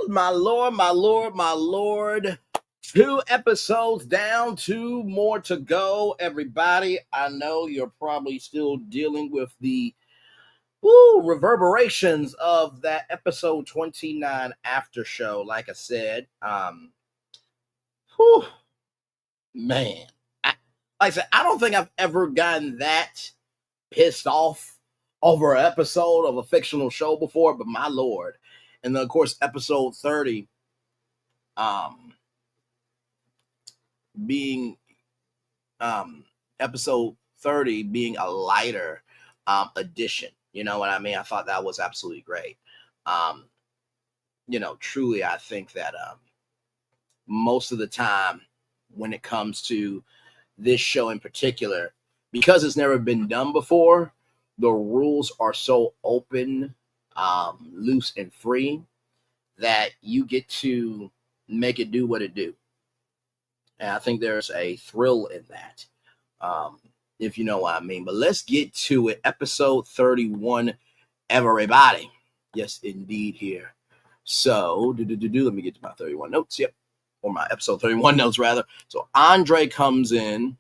My Lord, my Lord, my Lord. 2 episodes down, 2 more to go, everybody. I know you're probably still dealing with the reverberations of that episode 29 after show. Like I said, whew, man. Like I said, I don't think I've ever gotten that pissed off over an episode of a fictional show before, but my Lord. And then, of course, episode 30, being episode 30 being a lighter edition. You know what I mean? I thought that was absolutely great. Um, truly, I think that most of the time when it comes to this show in particular, because it's never been done before, the rules are so open, loose, and free that you get to make it do what it do. And I think there's a thrill in that, if you know what I mean. But let's get to it. Episode 31, everybody. Yes, indeed, here. So, let me get to my 31 notes. Yep. Or my episode 31 notes, rather. So, Andre comes into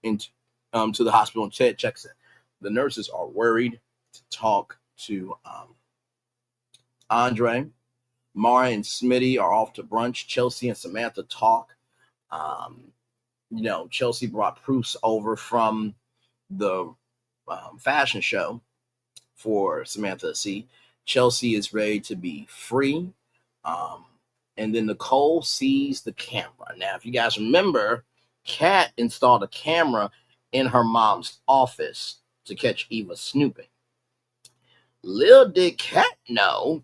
to the hospital and Ted checks in. The nurses are worried to talk to Andre. Mara and Smitty are off to brunch. Chelsea and Samantha talk. Chelsea brought proofs over from the fashion show for Samantha to see. Chelsea is ready to be free. And then Nicole sees the camera. Now, if you guys remember, Kat installed a camera in her mom's office to catch Eva snooping. Little did Kat know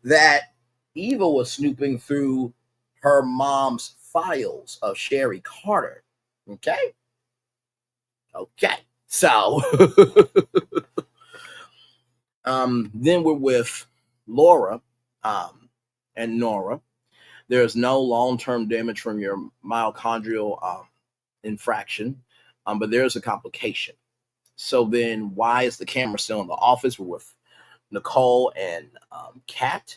that Eva was snooping through her mom's files of Sherry Carter. Okay. So then we're with Laura and Nora. There's no long-term damage from your mitochondrial infraction, but there's a complication. So then why is the camera still in the office? We're with Nicole and Kat,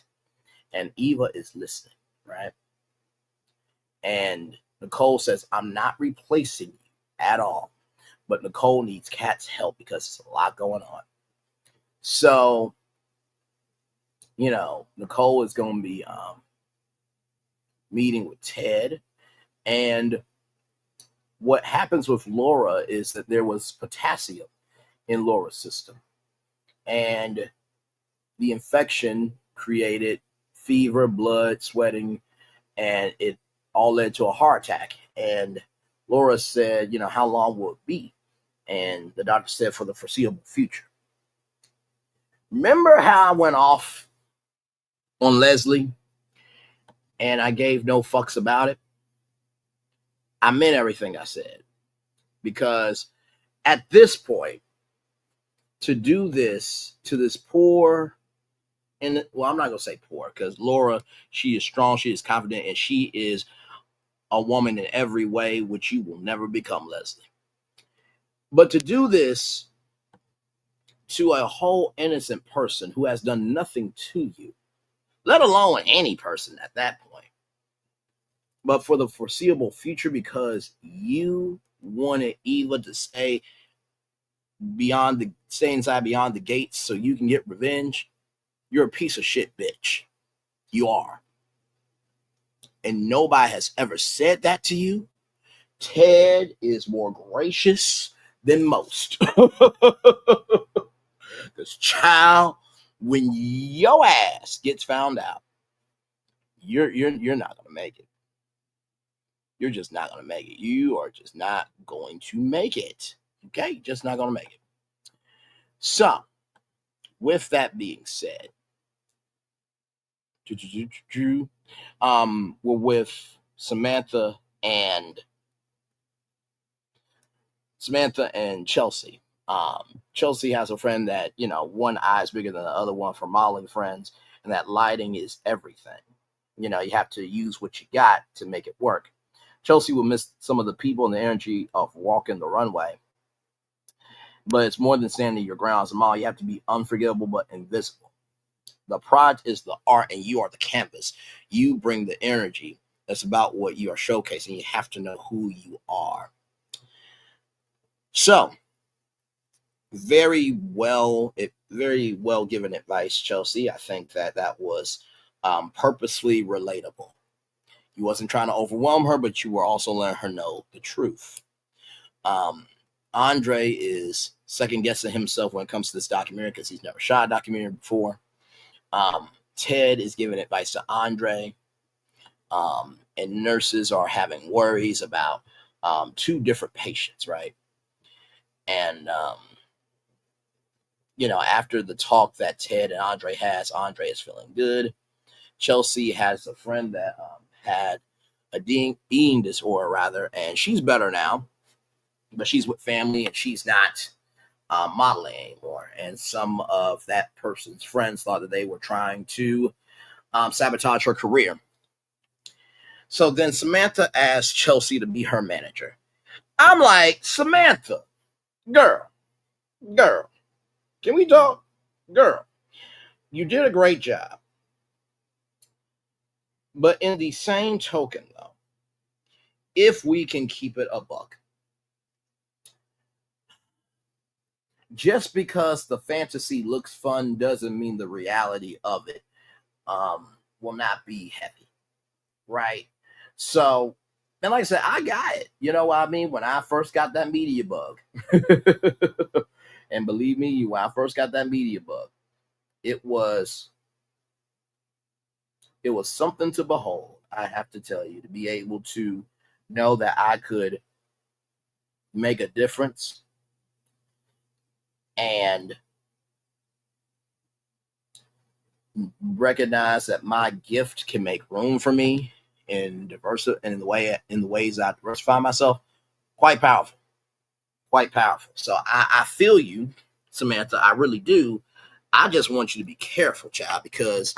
and Eva is listening, right? And Nicole says, I'm not replacing you at all. But Nicole needs Kat's help because there's a lot going on. So, Nicole is going to be meeting with Ted. And what happens with Laura is that there was potassium in Laura's system. And the infection created fever, blood, sweating, and it all led to a heart attack. And Laura said, how long will it be? And the doctor said for the foreseeable future. Remember how I went off on Leslie and I gave no fucks about it? I meant everything I said. Because at this point, to do this to this poor, and well, I'm not going to say poor, because Laura, she is strong, she is confident, and she is a woman in every way, which you will never become, Leslie. But to do this to a whole innocent person who has done nothing to you, let alone any person at that point, but for the foreseeable future because you wanted Eva to stay inside beyond the gates so you can get revenge, you're a piece of shit, bitch. You are. And nobody has ever said that to you. Ted is more gracious than most. Because, child, when your ass gets found out, you're not gonna make it. You're just not gonna make it. You are just not going to make it. Okay, just not gonna make it. So, with that being said, we're with Samantha and Chelsea. Chelsea has a friend that, one eye is bigger than the other one for modeling friends, and that lighting is everything. You have to use what you got to make it work. Chelsea will miss some of the people and the energy of walking the runway. But it's more than standing your ground as a model. You have to be unforgettable but invisible. The product is the art, and you are the canvas. You bring the energy. That's about what you are showcasing. You have to know who you are. So, very well given advice, Chelsea. I think that was purposely relatable. You wasn't trying to overwhelm her, but you were also letting her know the truth. Um, Andre is second guessing himself when it comes to this documentary because he's never shot a documentary before. Ted is giving advice to Andre, and nurses are having worries about two different patients, right? And after the talk that Ted and Andre has, Andre is feeling good. Chelsea has a friend that had a eating disorder, rather, and she's better now, but she's with family and she's not modeling anymore. And some of that person's friends thought that they were trying to sabotage her career. So then Samantha asked Chelsea to be her manager. I'm like, Samantha, girl, can we talk? Girl, you did a great job. But in the same token, though, if we can keep it a buck, just because the fantasy looks fun doesn't mean the reality of it will not be heavy, right? So, and like I said, I got it. You know what I mean? When I first got that media bug, and believe me, when I first got that media bug, it was something to behold. I have to tell you, to be able to know that I could make a difference and recognize that my gift can make room for me in the ways I diversify myself. Quite powerful. So I feel you, Samantha. I really do. I just want you to be careful, child, because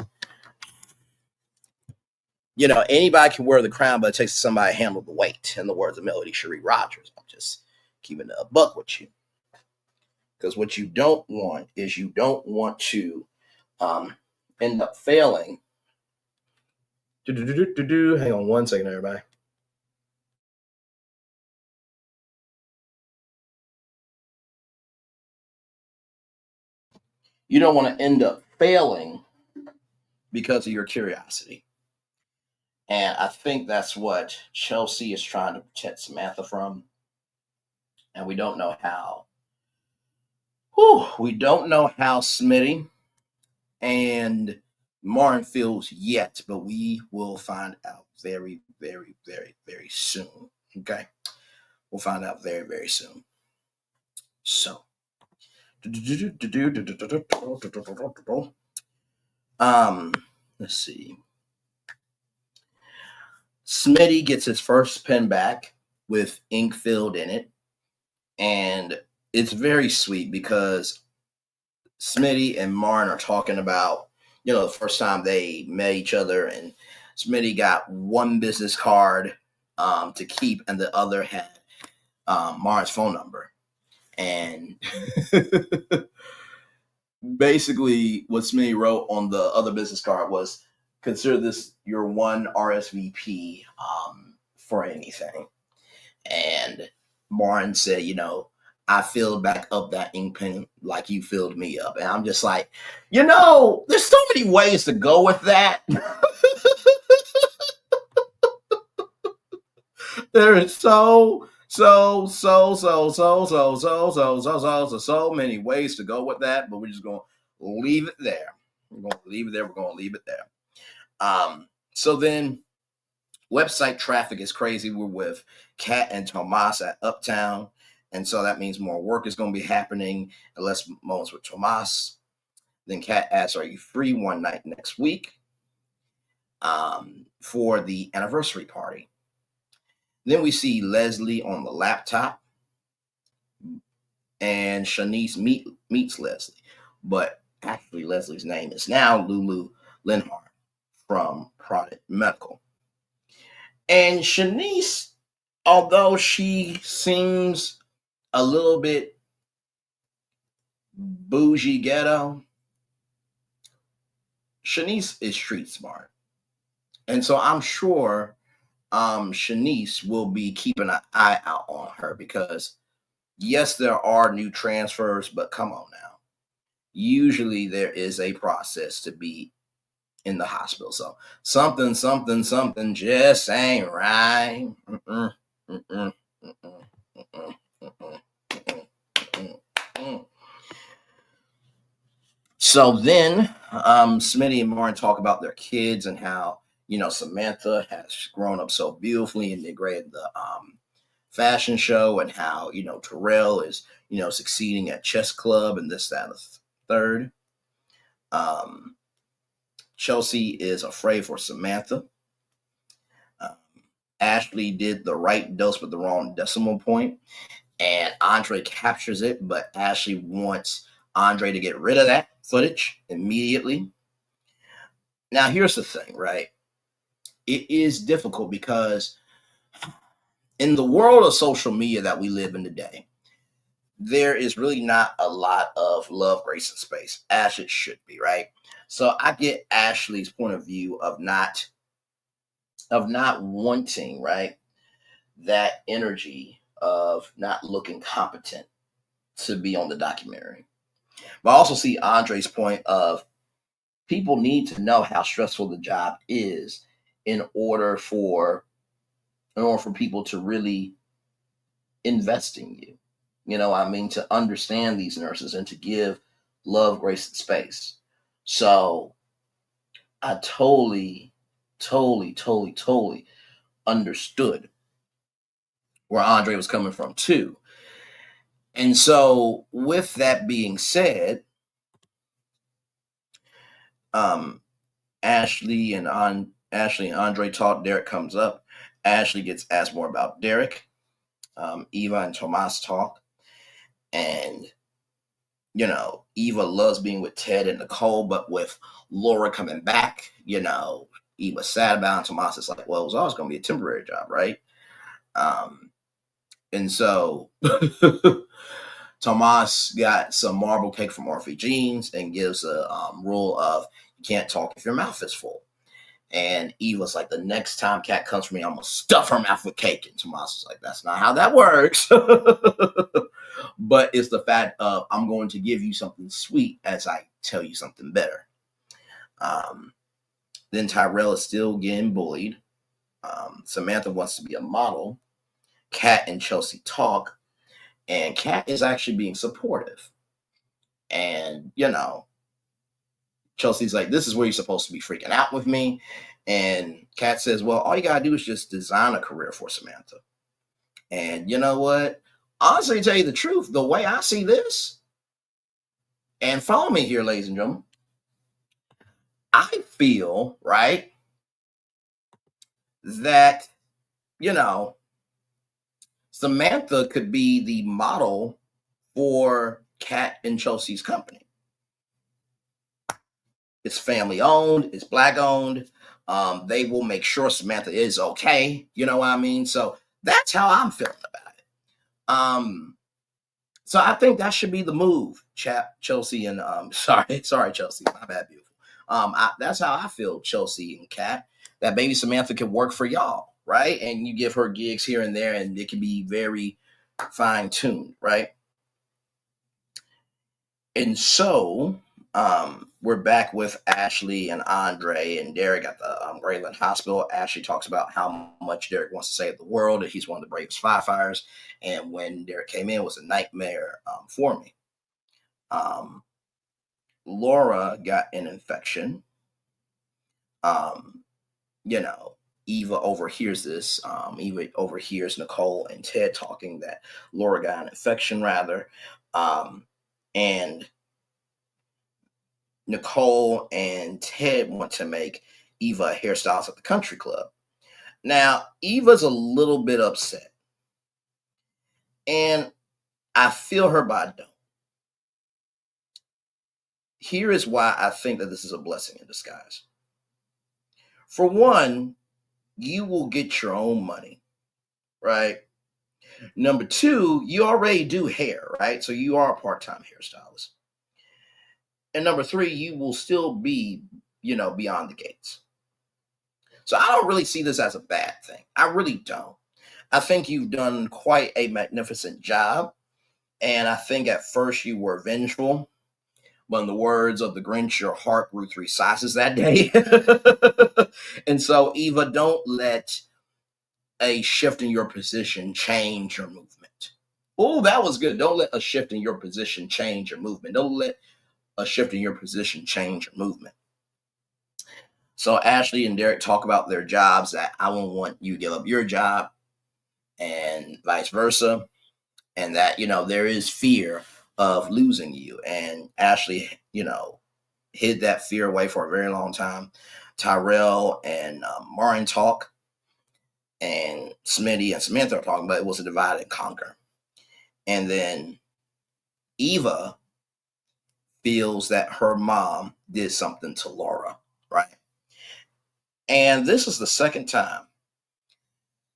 anybody can wear the crown, but it takes somebody to handle the weight. In the words of Melody Cherie Rogers, I'm just keeping it a buck with you, because what you don't want is you don't want to end up failing. Hang on one second, everybody. You don't want to end up failing because of your curiosity. And I think that's what Chelsea is trying to protect Samantha from. And we don't know how. We don't know how Smitty and Martin feels yet, but we will find out very, very, very, very soon. Okay? We'll find out very, very soon. So, let's see. Smitty gets his first pen back with ink filled in it. And it's very sweet because Smitty and Martin are talking about, the first time they met each other, and Smitty got one business card to keep, and the other had Martin's phone number. And basically, what Smitty wrote on the other business card was, "Consider this your one RSVP for anything." And Martin said, I filled back up that ink pen like you filled me up. And I'm just like, there's so many ways to go with that. There is so many ways to go with that, but we're just going to leave it there. We're going to leave it there. So then website traffic is crazy. We're with Kat and Tomas at Uptown. And so that means more work is going to be happening and less moments with Tomas. Then Kat asks, are you free one night next week for the anniversary party? Then we see Leslie on the laptop. And Shanice meets Leslie. But actually, Leslie's name is now Lulu Linhart from Product Medical. And Shanice, although she seems a little bit bougie ghetto, Shanice is street smart. And so I'm sure Shanice will be keeping an eye out on her because yes, there are new transfers, but come on now. Usually there is a process to be in the hospital. So something, something, something just ain't right. Mm-mm, mm-mm, mm-mm, mm-mm, mm-mm, mm-mm, mm-mm. So then Smitty and Martin talk about their kids and how, Samantha has grown up so beautifully and they created the fashion show and how, Terrell is, succeeding at chess club and this, that, and the third. Um, Chelsea is afraid for Samantha. Um, Ashley did the right dose with the wrong decimal point, and Andre captures it, but Ashley wants Andre to get rid of that footage immediately. Now, here's the thing, right? It is difficult because in the world of social media that we live in today, there is really not a lot of love, grace, and space, as it should be, right? So I get Ashley's point of view of not wanting, right, that energy of not looking competent to be on the documentary. But I also see Andre's point of people need to know how stressful the job is in order for people to really invest in you. To understand these nurses and to give love, grace, and space. So I totally, totally, totally, totally understood where Andre was coming from too. And so, with that being said, um, Ashley and Andre talk. Derek comes up. Ashley gets asked more about Derek. Eva and Tomas talk, and Eva loves being with Ted and Nicole, but with Laura coming back, Eva's sad about it. And Tomas is like, well, it was always going to be a temporary job, right? And so Tomas got some marble cake from Orphe Jeans and gives a rule of you can't talk if your mouth is full. And Eva's like, the next time Kat comes for me, I'm going to stuff her mouth with cake. And Tomas is like, that's not how that works. But it's the fact of I'm going to give you something sweet as I tell you something better. Then Tyrell is still getting bullied. Samantha wants to be a model. Kat and Chelsea talk. And Kat is actually being supportive. And, Chelsea's like, this is where you're supposed to be freaking out with me. And Kat says, well, all you got to do is just design a career for Samantha. And you know what? Honestly, to tell you the truth, the way I see this, and follow me here, ladies and gentlemen, I feel, right, that, Samantha could be the model for Kat and Chelsea's company. It's family owned, it's Black owned. They will make sure Samantha is okay. You know what I mean? So that's how I'm feeling about it. So I think that should be the move, Chelsea and sorry, Chelsea, my bad, beautiful. That's how I feel, Chelsea and Kat. That maybe Samantha can work for y'all, right? And you give her gigs here and there, and it can be very fine tuned, right? And so we're back with Ashley and Andre and Derek at the Grayland Hospital. Ashley talks about how much Derek wants to save the world, that he's one of the bravest firefighters. And when Derek came in, it was a nightmare for me. Laura got an infection. Eva overhears this. Eva overhears Nicole and Ted talking that Laura got an infection, rather. And Nicole and Ted want to make Eva hairstyles at the country club. Now, Eva's a little bit upset. And I feel her, but I don't. Here is why I think that this is a blessing in disguise. For one, you will get your own money, right? Number two, you already do hair, right? So you are a part-time hairstylist. And number three, you will still be beyond the gates. So I don't really see this as a bad thing. I really don't. I think you've done quite a magnificent job. And I think at first you were vengeful. But in the words of the Grinch, your heart grew 3 sizes that day. And so, Eva, don't let a shift in your position change your movement. Oh, that was good. Don't let a shift in your position change your movement. Don't let a shift in your position change your movement. So Ashley and Derek talk about their jobs, that I won't want you to give up your job and vice versa. And that, there is fear of losing you. And Ashley, hid that fear away for a very long time. Tyrell and Marin talk, and Smitty and Samantha are talking, but it was a divide and conquer. And then Eva feels that her mom did something to Laura, right? And this is the second time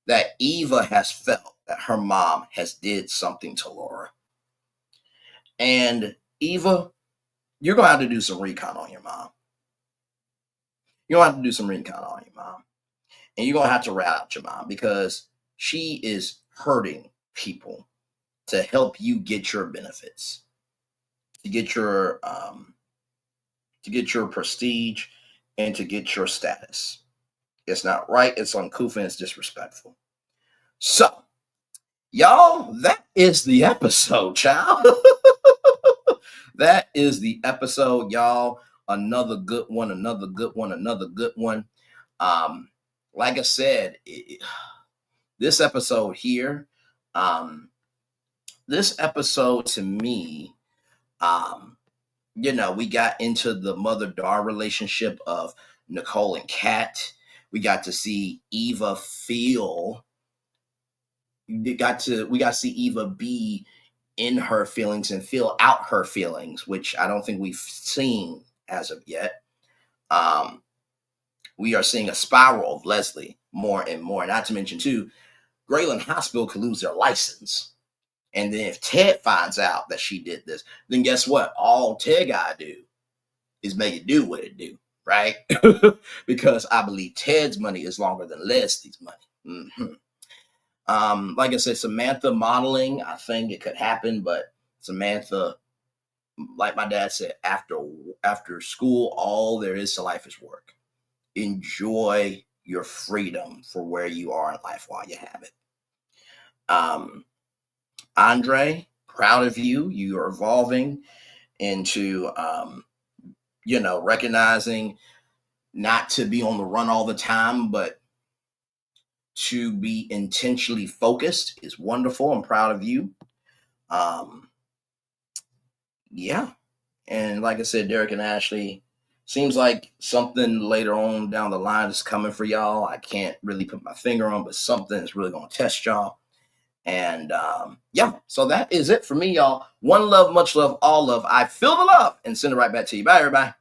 that Eva has felt that her mom has did something to Laura. And Eva, you're going to have to do some recon on your mom. You're going to have to do some recon on your mom. And you're going to have to rat out your mom, because she is hurting people to help you get your benefits, to get your prestige, and to get your status. It's not right. It's uncouth and it's disrespectful. So, y'all, that is the episode, child. That is the episode, y'all. Another good one, another good one, another good one. Like I said, this episode here, this episode to me, we got into the mother-daughter relationship of Nicole and Kat. We got to see Eva feel. We got to see Eva be in her feelings and feel out her feelings, which I don't think we've seen as of yet. We are seeing a spiral of Leslie more and more. Not to mention, too, Grayland Hospital could lose their license. And then if Ted finds out that she did this, then guess what? All Ted gotta do is make it do what it do, right? Because I believe Ted's money is longer than Leslie's money. Like I said, Samantha modeling, I think it could happen, but Samantha, like my dad said, after school, all there is to life is work. Enjoy your freedom for where you are in life while you have it. Andre, proud of you. You are evolving into, recognizing not to be on the run all the time, but to be intentionally focused is wonderful. I'm proud of you. Yeah. And like I said, Derek and Ashley, seems like something later on down the line is coming for y'all. I can't really put my finger on, but something is really going to test y'all. And so that is it for me, y'all. One love, much love, all love. I feel the love and send it right back to you. Bye, everybody.